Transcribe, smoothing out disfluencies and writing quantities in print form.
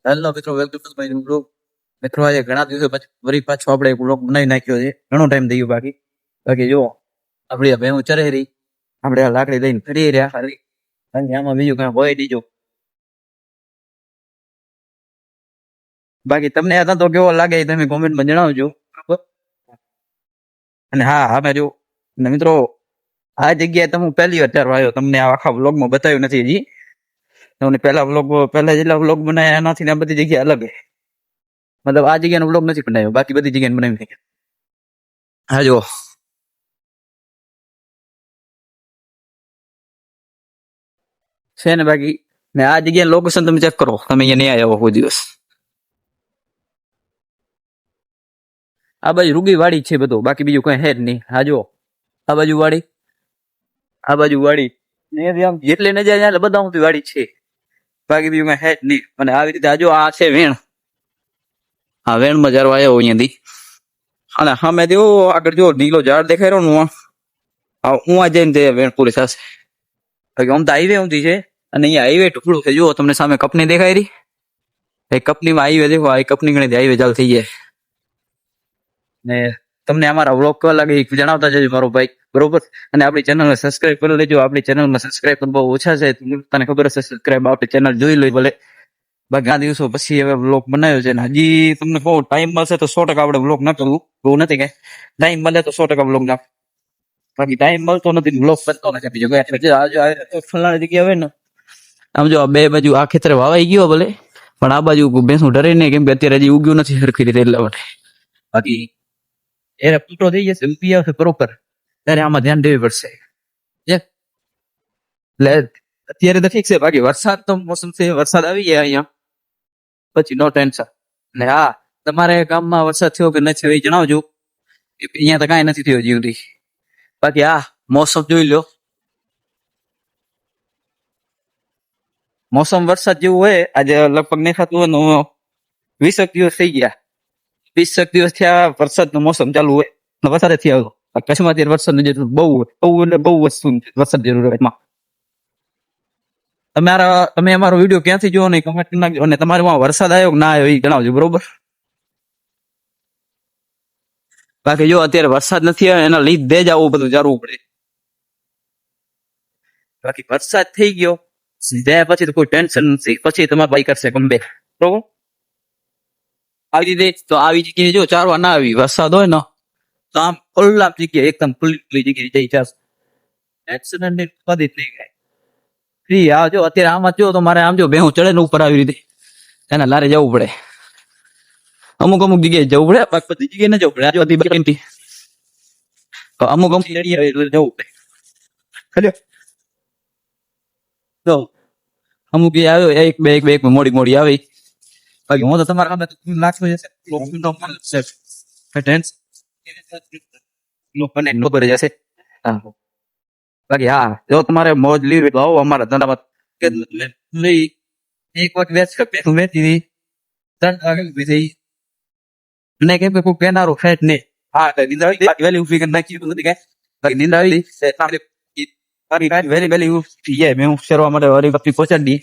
Hello મિત્રો, welcome to my new blog. મિત્રો આજે ઘણા દિવસો પછી ફરી પાછો આપણે એક બ્લોગ બનાવી નાખ્યો છે. ઘણો ટાઈમ થઈ ગયો બાકી જો આપણી ભેહું ચરે રહી, આપણે આ લાકડી લઈને ફરી રહ્યા ખાલી. અને આમાં બીજું કઈ હોય દીજો. બાકી તમને આ તો કેવો લાગે એ તમે કોમેન્ટમાં જણાવજો. બરાબર? અને હા અમે જો અને મિત્રો આ જગ્યાએ તમે પહેલી વાર આવ્યો, તમને આ આખા બ્લોગમાં બતાવ્યું નથી હજી. તમને પહેલા જેટલા બ્લોગ બનાવ્યા એનાથી ને આ બધી જગ્યા અલગ છે. મતલબ આ જગ્યાનો બ્લોગ નથી બનાવ્યો, બાકી બધી જગ્યાએ બનાવી છે. હા જો છે ને બાકી ને આ જગ્યા લોકેશન તમે ચેક કરો, તમે અહીંયા નહીં આવ્યા કોઈ દિવસ. આ બાજુ રૂગી વાડી છે બધું, બાકી બીજું કઈ હે જ નહીં. હા જો આ બાજુ વાડી, આ બાજુ વાડી ને આમ જેટલે ન જાય એટલે બધા ઊંધી વાડી છે, બાકી બીજું કઈ હે જ નહીં. અને આવી રીતે આ જો આ છે વેણ, આ વેણમાં જારો આવ્યો અહીંયાથી. અને સામે જો આગળ જો નીલો ઝાડ દેખાય રહ્યો ને હું આ જઈને તે વેણ પૂરી થશે. બાકી આમ તો હાઈવે ઊંધી છે અને અહીંયા હાઈવે ટુકડું છે. જુઓ તમને સામે કંપની દેખાય રહી, એ કંપનીમાં હાઈવે દેખો, આ કંપની ગણી હાઈવે ચાલુ થઈ જાય. ને તમને અમારા વ્લોગ કેવા લાગે એ જણાવતા જજો મારો ભાઈ, બરોબર? અને આપણી ચેનલને સબસ્ક્રાઇબ કરી લેજો. આપણી ચેનલમાં સબસ્ક્રાઇબ બહુ ઓછા છે, તને ખબર હશે. સબસ્ક્રાઇબ આપણી ચેનલ જોઈ લો ભલે. બાકી ઘણા દિવસો પછી હવે વ્લોગ બનાવ્યો છે ને હજી તમને બહુ ટાઈમ મળશે તો 100% આપણે વ્લોગ ના કરવું, બહુ નથી કઈ. ટાઈમ મળે તો 100% વ્લોગ ના, બાકી ટાઈમ મળતો નથી, વ્લોગ બનતો નથી. બીજો ફલાણી જગ્યા હોય ને આમ જો આ બે બાજુ આ ખેતરે વાવાઈ ગયો ભલે, પણ આ બાજુ ભેંસું ડરે નહીં, કેમ કે અત્યારે હજી ઉગ્યું નથી સરખી રીતે, એટલા માટે. બાકી એને પૂટો થઈ જશે, ઉગી આવશે પ્રોપર, ત્યારે આમાં ધ્યાન દેવી પડશે. એટલે અત્યારે તો ઠીક છે, બાકી વરસાદ તો મોસમ છે, વરસાદ આવી જાય અહીંયા પછી નો ટેન્શન. ને હા, તમારે ગામમાં વરસાદ થયો કે નથી થયો એ જણાવજો. અહીંયા તો કાંઈ નથી થયો જીવથી. બાકી હા, મોસમ જોઈ લો, મોસમ વરસાદ જેવું હોય. આજે લગભગ નહીં થતું હોય ને 20 દિવસ થઈ ગયા, 20 દિવસ થયા વરસાદનું મોસમ ચાલુ હોય ને વરસાદ થી આવ્યો. કચ્છમાં અત્યારે વરસાદની જરૂર બહુ હોય, બહુ એટલે બહુ વસ્તુ વરસાદ જરૂર હોય એમાં. તમે અમારો વિડીયો ક્યાંથી જોવો ને કમેન્ટ કરી નાખજો. અને તમારે વરસાદ આવ્યો કે ના આવ્યો એ જણાવજો, બરોબર? બાકી જો અત્યારે વરસાદ નથી આવ્યો એના લીધે જ આવું બધું જારવું પડે. બાકી વરસાદ થઈ ગયો પછી તો કોઈ ટેન્શન નથી, પછી તમારે બાઈ કરશે ગમે, બરોબર? આવી રીતે તો આવી જગ્યાએ જો ચારવા ના આવી વરસાદ હોય ને તો આમ ખુલ્લા જગ્યાએ એકદમ ખુલ્લી જગ્યાએ જઈ જશે, એક્સિડન્ટ ની કદી થઈ જાય ફ્રી. આ જો અત્યારે આમાં જો તો મારે આમ જો ભેહું ચડે ને ઉપર આવી રીતે એના લારે જવું પડે, અમુક જગ્યાએ જવું પડે, બાકી બધી જગ્યાએ ના જવું પડે. અમુક જવું પડે. તો અમુક આવ્યો એક બે મોડી આવી. બાકી હું તો તમારા કામે નાખતો જશે જશે. બાકી હા, જો તમારે મોજ લીધી તો આવો અમારા ધંધામાં. એક વખત વેચી 3 વાગે થઈ ને, કેમ કે કોઈ કેનારો ફેટ નહીં. હા, વેલી ઉભી કરી નાખી નથી કઈ. બાકી નીંદ આવી વેલી ઉઠી જાય, મેં શરવા માટે વરી પહોંચાડી